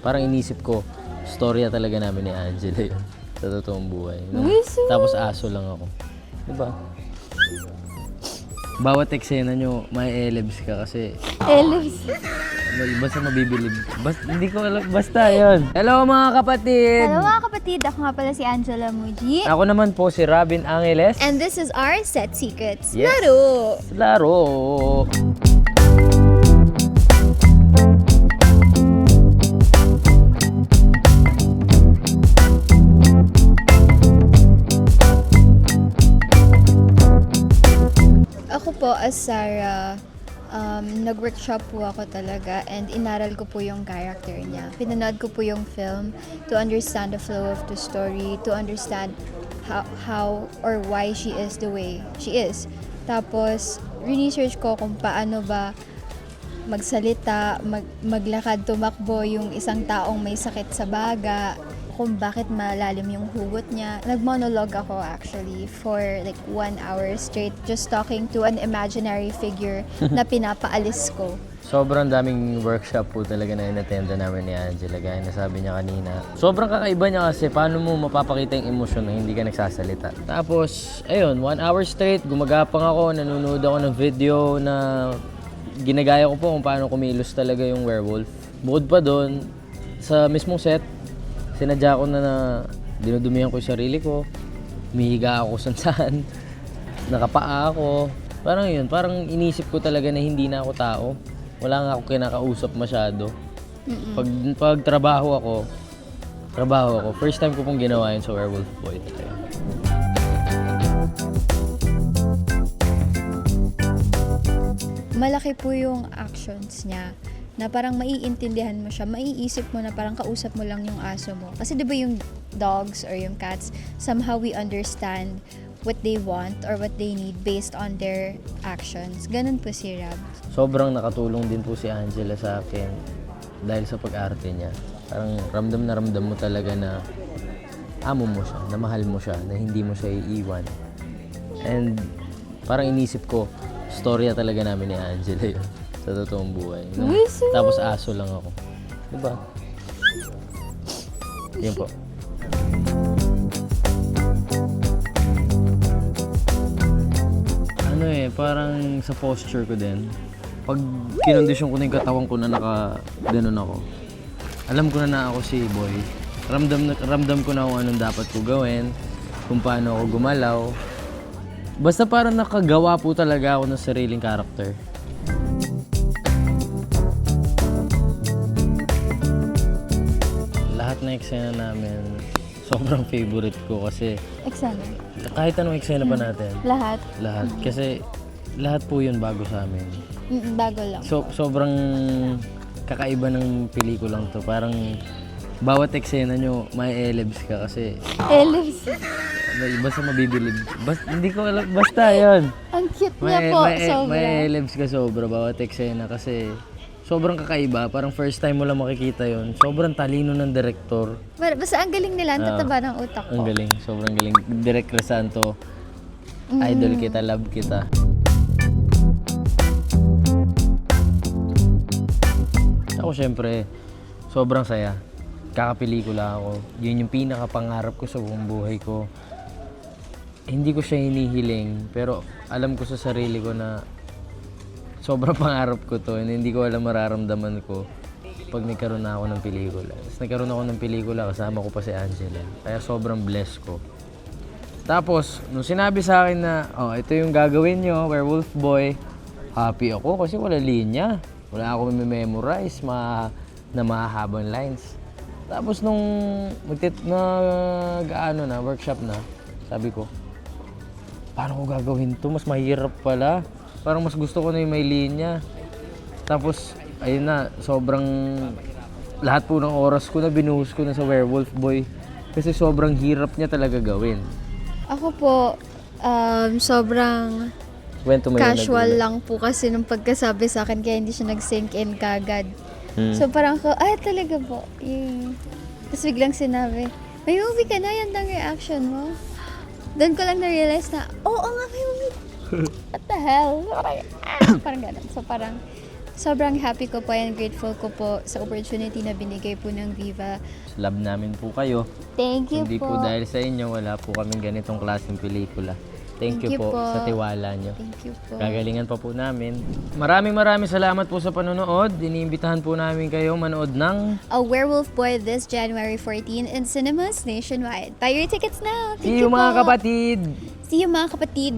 Parang inisip ko, storya talaga namin ni Angela yun. Sa totoong buhay. No? Tapos aso lang ako. Diba? Bawat eksena nyo, may elebs ka kasi Elves. basta mabibilib. Hindi ko alam. Basta yun. Hello mga kapatid! Hello mga kapatid, ako nga pala si Angela Muji. Ako naman po si Robin Angeles. And this is our Set Secrets. Yes. Laro! Laro! Ako po as Sarah, nag-workshop po ako talaga and inaral ko po yung character niya. Pinanood ko po yung film to understand the flow of the story, to understand how or why she is the way she is. Tapos, research ko kung paano ba magsalita, maglakad, tumakbo yung isang taong may sakit sa baga, kung bakit malalim yung hugot niya. Nag-monologue ako actually for like 1 hour straight just talking to an imaginary figure na pinapaalis ko. Sobrang daming workshop po talaga na inattenda namin ni Angela. Gaya na sabi niya kanina. Sobrang kakaiba niya kasi paano mo mapapakita yung emosyon na hindi ka nagsasalita. Tapos, ayun, 1 hour straight, gumagapang ako, nanonood ako ng video na ginagaya ko po kung paano kumilos talaga yung werewolf. Bukod pa doon, sa mismong set, sinadya ko na dinudumihan ko yung sarili ko. Humihiga ako kung saan. Nakapaa ako. Parang yun, parang inisip ko talaga na hindi na ako tao. Wala nga ako kinakausap masyado. Pag trabaho ako. First time ko pong ginawa yun sa Werewolf Boy. Malaki po yung actions niya na parang maiintindihan mo siya, maiisip mo na parang kausap mo lang yung aso mo. Kasi di ba yung dogs or yung cats, somehow we understand what they want or what they need based on their actions. Ganun po si Rab. Sobrang nakatulong din po si Angela sa akin dahil sa pag-arte niya. Parang ramdam mo talaga na amo mo siya, na mahal mo siya, na hindi mo siya iiwan. And parang inisip ko, storya talaga namin ni Angela yun. Sa totoong buhay. No? Tapos aso lang ako. Diba? Yan po. Ano parang sa posture ko din. Pag kinondisyon ko na yung katawan ko na naka-ganon ako, alam ko na ako si Boy. Ramdam ko na kung anong dapat ko gawin, kung paano ako gumalaw. Basta parang nakagawa po talaga ako ng sariling karakter. Lahat na eksena namin, sobrang favorite ko kasi Eksena. kahit anong eksena pa natin. Lahat. Lahat. Kasi lahat po yun bago sa amin. Bago lang. Sobrang kakaiba ng pelikulang to. Parang bawat eksena nyo, may elebs ka kasi Elves. basta mabibilib. Hindi ko alam. Basta yun. Ang cute niya po. Sobra. May elebs ka sobra bawat eksena kasi sobrang kakaiba. Parang first time mo lang makikita yun. Sobrang talino ng director. Basta ang galing nila. Ang tataba ng utak ko. Ang galing. Sobrang galing. Direk Resanto. Idol kita, love kita. Ako syempre, sobrang saya. Kakapelikula ako. Yun yung pinakapangarap ko sa buong buhay ko. Hindi ko siya hinihiling, pero alam ko sa sarili ko na sobrang pangarap ko to and hindi ko alam mararamdaman ko pag nagkaroon na ako ng pelikula. Tapos nagkaroon ako ng pelikula, kasama ko pa si Angela. Kaya sobrang blessed ko. Tapos, nung sinabi sa akin na, ito yung gagawin nyo, Werewolf Boy, happy ako kasi wala linya. Wala ako memorize na mahahabang lines. Tapos nung workshop na, sabi ko, paano ko gagawin to? Mas mahirap pala. Parang mas gusto ko na yung may linya. Tapos, ayun na, sobrang lahat po ng oras ko na binuhos ko na sa Werewolf Boy. Kasi sobrang hirap niya talaga gawin. Ako po, sobrang casual lang po kasi nung pagkasabi sa akin kaya hindi siya nag-sink in kagad. So parang ako, talaga po. Tapos biglang sinabi, may movie ka na, yan lang reaction mo. Doon ko lang na-realize na, oo nga, may movie. What the hell? Parang ganun. So parang Sobrang happy ko po and grateful ko po sa opportunity na binigay po ng Viva. Love namin po kayo. Thank you Hindi po dahil sa inyo, wala po kaming ganitong klaseng pelikula. Thank you po sa tiwala nyo. Thank you po. Gagalingan pa po namin. Maraming salamat po sa panonood. Iniimbitahan po namin kayo manood ng A Werewolf Boy this January 14 in cinemas nationwide. Buy your tickets now. Thank See you po. mga kapatid! See you mga kapatid.